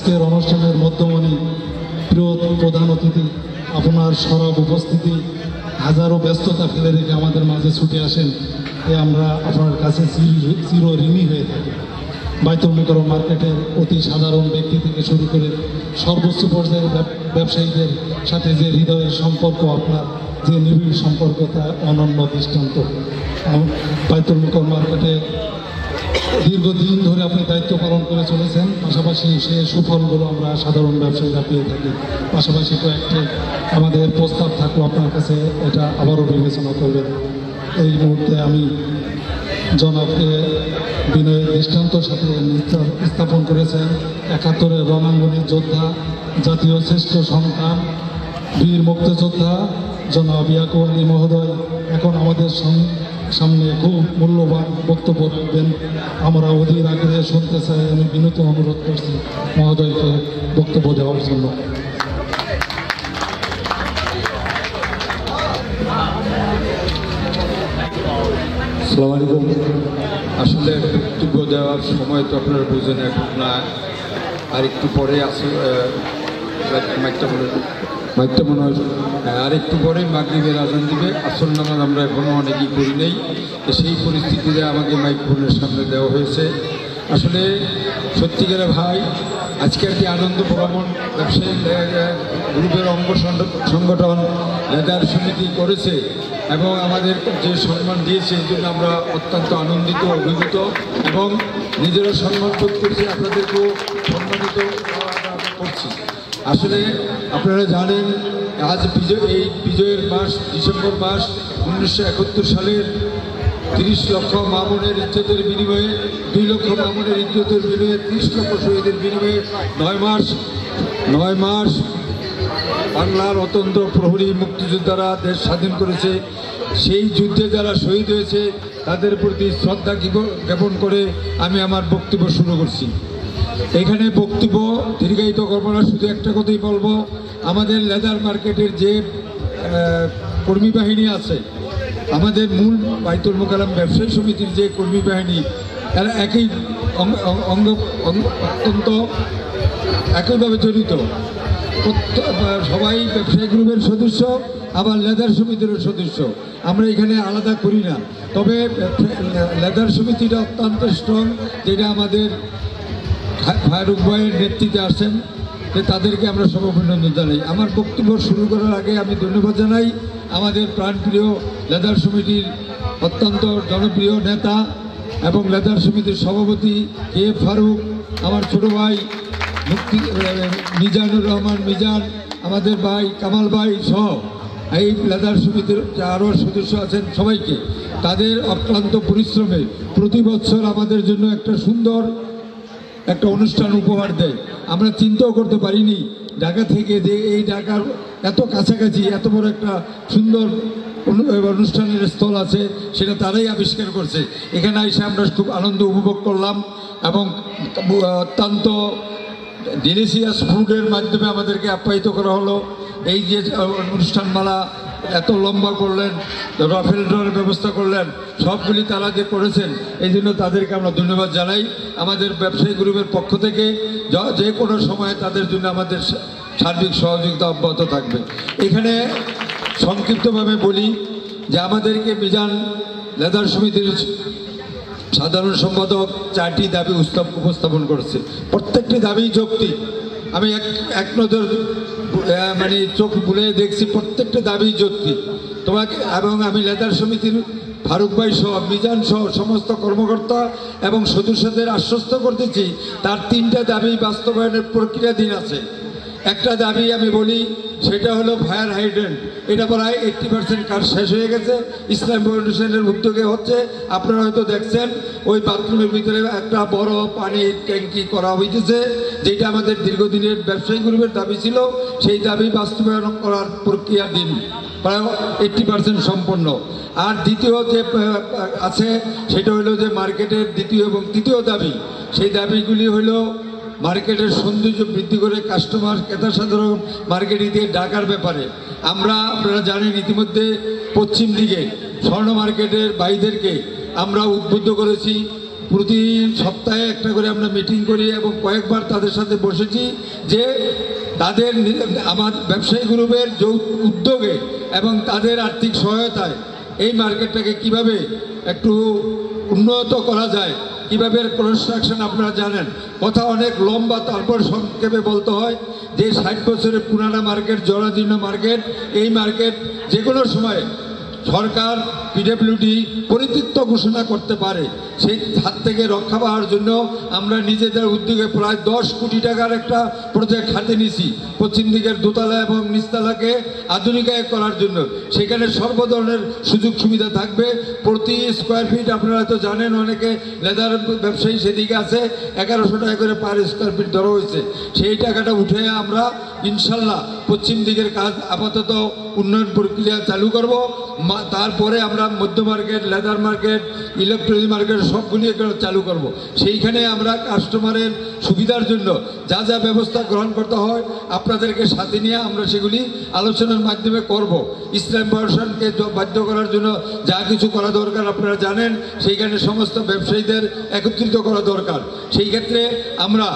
আজকের অনুষ্ঠানের মধ্যমণি প্রিয় প্রধান অতিথি, আপনার সরব উপস্থিতি, হাজারো ব্যস্ততা ফেলে রেখে আমাদের মাঝে ছুটে আসেন, আমরা আপনার কাছে চির ঋণী হয়ে থাকি। বাইতুল মুকাররম মার্কেটের অতি সাধারণ ব্যক্তি থেকে শুরু করে সর্বোচ্চ পর্যায়ের ব্যবসায়ীদের সাথে যে হৃদয়ের সম্পর্ক, আপনার যে নিবিড় সম্পর্ক, তা অনন্য দৃষ্টান্ত। বাইতুল মুকাররম মার্কেটে দীর্ঘদিন ধরে আপনি দায়িত্ব পালন করে চলেছেন, পাশাপাশি সে সুফলগুলো আমরা সাধারণ ব্যবসায়ীরা পেয়ে থাকি। পাশাপাশি কয়েকটি আমাদের প্রস্তাব থাকলো আপনার কাছে, এটা আবারও বিবেচনা করবেন। এই মুহূর্তে আমি জনাবকে বিনয়ের দৃষ্টান্তর সাথে স্থাপন করেছেন ৭১-এর রণাঙ্গনের যোদ্ধা, জাতীয় শ্রেষ্ঠ সন্তান, বীর মুক্তিযোদ্ধা জনাব ইয়াকুব আলী মহোদয় এখন আমাদের সামনে খুব মূল্যবান বক্তব্য রাখবেন। আমরা অধীর আগ্রহে শুনতে চাই। আমি বিনীত অনুরোধ করছি মহোদয়কে বক্তব্য দেওয়ার জন্য। আসসালামু আলাইকুম। আসলে বক্তব্য দেওয়ার সময় তো আপনারা বুঝেন এখন না, আর একটু পরে মাইকটা মনে হয় আর একটু পরে মাগরিবের আজান দিবে। আসল নামাজ আমরা এখনও অনেকেই করি নেই, সেই পরিস্থিতিতে আমাকে মাইক্রোফোনের সামনে দেওয়া হয়েছে। আসলে সত্যিকারে ভাই, আজকে আর কি আনন্দ ভ্রমণ ব্যবসায়ী গ্রুপের অঙ্গ সংগঠন লেদার সমিতি করেছে এবং আমাদের যে সম্মান দিয়েছে, এই জন্য আমরা অত্যন্ত আনন্দিত, অভিভূত এবং নিজেরা সম্মান বোধ করছি, আপনাদেরকেও সম্মানিত করছি। আসলে আপনারা জানেন আজ এই বিজয়ের মাস, ডিসেম্বর মাস 1971 সালের 30 লক্ষ মামুনের ইজ্জতের বিনিময়ে, 2 লক্ষ মামুনের ইজ্জতের বিনিময়ে, 30 লক্ষ শহীদের বিনিময়ে 9 মাস বাংলার অতন্ত্র প্রহরী মুক্তিযোদ্ধারা দেশ স্বাধীন করেছে। সেই যুদ্ধে যারা শহীদ হয়েছে তাদের প্রতি শ্রদ্ধা জ্ঞাপন করে আমি আমার বক্তব্য শুরু করছি। এখানে বক্তব্য দীর্ঘায়িত করবো না, শুধু একটা কথাই বলবো, আমাদের লেদার মার্কেটের যে কর্মী বাহিনী আছে, আমাদের মূল বাইতুল মুকাররম ব্যবসায়ী সমিতির যে কর্মী বাহিনী, তারা অত্যন্ত একইভাবে জড়িত। সবাই ব্যবসায়ী গ্রুপের সদস্য, আবার লেদার সমিতিরও সদস্য। আমরা এখানে আলাদা করি না। তবে লেদার সমিতিটা অত্যন্ত স্ট্রং, যেটা আমাদের ফারুক ভাইয়ের নেতৃত্বে আসেন, তাদেরকে আমরা সব অভিনন্দন জানাই। আমার বক্তব্য শুরু করার আগে আমি ধন্যবাদ জানাই আমাদের প্রাণপ্রিয় লেদার সমিতির অত্যন্ত জনপ্রিয় নেতা এবং লেদার সমিতির সভাপতি কে ফারুক, আমার ছোট ভাই মিজানুর রহমান মিজান, আমাদের ভাই কামাল ভাই সহ এই লেদার সমিতির আরও সদস্য আছেন, সবাইকে তাদের অক্লান্ত পরিশ্রমে প্রতি বছর আমাদের জন্য একটা সুন্দর একটা অনুষ্ঠান উপহার দেয়। আমরা চিন্তাও করতে পারিনি ঢাকা থেকে যে এই ঢাকার এত কাছাকাছি এত বড় একটা সুন্দর অনুষ্ঠানের স্থল আছে, সেটা তারাই আবিষ্কার করছে। এখানে এসে আমরা খুব আনন্দ উপভোগ করলাম এবং অত্যন্ত ডিলিশিয়াস ফুডের মাধ্যমে আমাদেরকে আপ্যায়িত করা হলো। এই যে অনুষ্ঠানমালা এত লম্বা করলেন, রাফেল ড্রয়ের ব্যবস্থা করলেন, সবগুলি তারা যে করেছেন, এই জন্য তাদেরকে আমরা ধন্যবাদ জানাই। আমাদের ব্যবসায়ী গ্রুপের পক্ষ থেকে যে কোনো সময় তাদের জন্য আমাদের সার্বিক সহযোগিতা অব্যাহত থাকবে। এখানে সংক্ষিপ্তভাবে বলি যে আমাদেরকে মিজান লেদার সমিতির সাধারণ সম্পাদক 4টি দাবি উপস্থাপন করেছে। প্রত্যেকটি দাবি যৌক্তিক। আমি এক নজর চোখ বুলে দেখছি, প্রত্যেকটা দাবি যৌক্তিক। তোমাকে এবং আমি লেদার সমিতির ফারুক ভাই সহ, মিজান সহ সমস্ত কর্মকর্তা এবং সদস্যদের আশ্বস্ত করতেছি, তার 3টা দাবি বাস্তবায়নের প্রক্রিয়াধীন আছে। একটা দাবি আমি বলি, সেটা হলো ফায়ার হাইড্রেন্ট। এটা প্রায় 80% কাজ শেষ হয়ে গেছে, ইসলাম ফাউন্ডেশনের উদ্যোগে হচ্ছে। আপনারা হয়তো দেখছেন ওই বাথরুমের ভিতরে একটা বড় পানির ট্যাঙ্কি করা হইতেছে, যেটা আমাদের দীর্ঘদিনের ব্যবসায়ী গ্রুপের দাবি ছিল। সেই দাবি বাস্তবায়ন করার প্রক্রিয়াধীন, প্রায় 80% সম্পন্ন। আর দ্বিতীয় যে আছে সেটা হলো যে মার্কেটের দ্বিতীয় এবং তৃতীয় দাবি, সেই দাবিগুলি হলো মার্কেটের সৌন্দর্য বৃদ্ধি করে কাস্টমার ক্রেতা সাধারণ মার্কেটিং দিয়ে ডাকার ব্যাপারে। আপনারা জানেন ইতিমধ্যে পশ্চিম দিকে স্বর্ণ মার্কেটের ভাইদেরকে আমরা উদ্বুদ্ধ করেছি প্রতি সপ্তাহে একটা করে আমরা মিটিং করি এবং কয়েকবার তাদের সাথে বসেছি যে তাদের আমার ব্যবসায়ী গ্রুপের উদ্যোগে এবং তাদের আর্থিক সহায়তায় এই মার্কেটটাকে কিভাবে একটু উন্নত করা যায়, কীভাবে কনস্ট্রাকশন আপনারা জানেন, কথা অনেক লম্বা, তারপর সংক্ষেপে বলতে হয় যে 60 বছরের পুরানা মার্কেট, জরাজীর্ণ মার্কেট, এই মার্কেট যে কোনো সময় সরকার পিডব্লিউডি পরিত্যক্ত ঘোষণা করতে পারে। সেই হাত থেকে রক্ষা পাওয়ার জন্য আমরা নিজেদের উদ্যোগে প্রায় 10 কোটি টাকার একটা প্রজেক্ট হাতে নিয়েছি পশ্চিম দিকের দোতলা এবং নিচতলাকে আধুনিকায়ন করার জন্য। সেখানে সর্ব ধরনের সুযোগ সুবিধা থাকবে। প্রতি স্কোয়ার ফিট আপনারা তো জানেন, অনেকে লেদার ব্যবসায়ী সেদিকে আছে, 1100 টাকা করে পার স্কোয়ার ফিট ধরা হয়েছে। সেই টাকাটা উঠে আমরা ইনশাল্লাহ পশ্চিম দিকের কাজ আপাতত উন্নয়ন প্রক্রিয়া চালু করব। তারপরে আমরা মধ্য market, leather market, electronic market সবগুলি চালু করব। সেইখানে আমরা কাস্টমারের সুবিধার জন্য যা যা ব্যবস্থা গ্রহণ করতে হয় আপনাদেরকে সাথে নিয়ে আমরা সেগুলি আলোচনার মাধ্যমে করব। ইসলাম প্রশাসনকে বাধ্য করার জন্য যা কিছু করা দরকার আপনারা জানেন, সেইখানে সমস্ত ব্যবসায়ীদের একত্রিত করা দরকার। সেই ক্ষেত্রে আমরা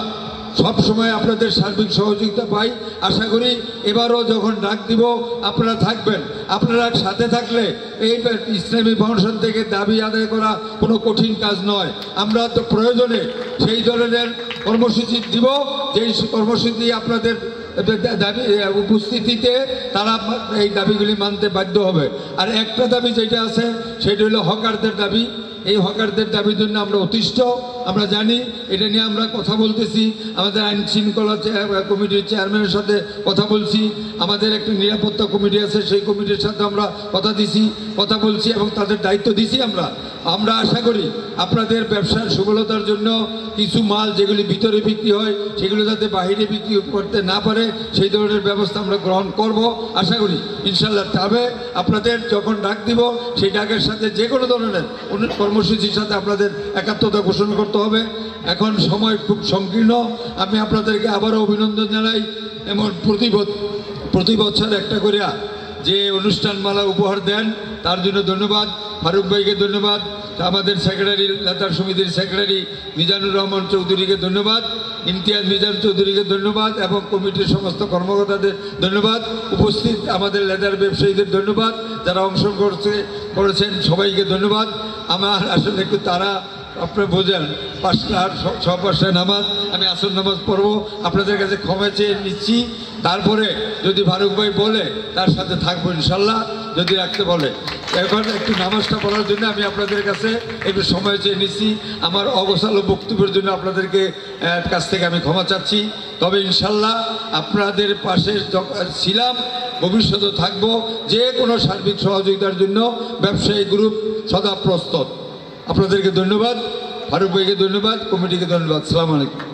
সব সময় আপনাদের সার্বিক সহযোগিতা পাই। আশা করি এবারও যখন ডাক দিব আপনারা থাকবেন। আপনারা সাথে থাকলে এই ইসলামী ফাউন্ডেশন থেকে দাবি আদায় করা কোনো কঠিন কাজ নয়। আমরা তো প্রয়োজনে সেই ধরনের কর্মসূচি দিব, যেই কর্মসূচি আপনাদের দাবি উপস্থিতিতে তারা এই দাবিগুলি মানতে বাধ্য হবে। আর একটা দাবি যেটা আছে সেটা হলো হকারদের দাবি। এই হকারদের দাবির জন্য আমরা অতিষ্ঠ, আমরা জানি, এটা নিয়ে আমরা কথা বলতেছি। আমাদের আইন শৃঙ্খলা কমিটির চেয়ারম্যানের সাথে কথা বলছি, আমাদের একটা নিরাপত্তা কমিটি আছে, সেই কমিটির সাথে আমরা কথা বলছি এবং তাদের দায়িত্ব দিছি। আমরা আশা করি আপনাদের ব্যবসার সফলতার জন্য কিছু মাল যেগুলি ভিতরে বিক্রি হয় সেগুলো যাতে বাইরে বিক্রি করতে না পারে সেই ধরনের ব্যবস্থা আমরা গ্রহণ করব আশা করি ইনশাল্লাহ। তবে আপনাদের যখন ডাক দিব সেই ডাকের সাথে যে কোনো ধরনের কর্মসূচির সাথে আপনাদের একাত্মতা ঘোষণা করতে হবে। এখন সময় খুব সংকীর্ণ, আমি আপনাদেরকে আবারও অভিনন্দন জানাই। এমন প্রতি বছর একটা করে যে অনুষ্ঠানমালা উপহার দেন তার জন্য ধন্যবাদ। ফারুক ভাইকে ধন্যবাদ, আমাদের সেক্রেটারি, লেদার সমিতির সেক্রেটারি মিজানুর রহমান চৌধুরীকে ধন্যবাদ, ইমতিয়াজ মিজান চৌধুরীকে ধন্যবাদ এবং কমিটির সমস্ত কর্মকর্তাদের ধন্যবাদ। উপস্থিত আমাদের লেদার ব্যবসায়ীদের ধন্যবাদ, যারা অংশগ্রহণ করেছেন সবাইকে ধন্যবাদ। আমার আসলে একটু তারা আপনারা বোঝেন 5টায় নামাজ, আমি আসর নামাজ পড়বো, আপনাদের কাছে ক্ষমা চেয়ে নিচ্ছি। তারপরে যদি ফারুক ভাই বলে তার সাথে থাকবো ইনশাল্লাহ, যদি রাখতে বলে। এখন একটু নামাজটা পড়ার জন্য আমি আপনাদের কাছে একটু সময় চেয়ে নিচ্ছি। আমার অগোছালো বক্তব্যের জন্য আপনাদেরকে কাছ থেকে আমি ক্ষমা চাচ্ছি। তবে ইনশাল্লাহ আপনাদের পাশে ছিলাম, ভবিষ্যতে থাকবো। যে কোনো সার্বিক সহযোগিতার জন্য ব্যবসায়ী গ্রুপ সদা প্রস্তুত। আপনাদেরকে ধন্যবাদ, ফারুক ভাইকে ধন্যবাদ, কমিটিকে ধন্যবাদ। আসসালামু আলাইকুম।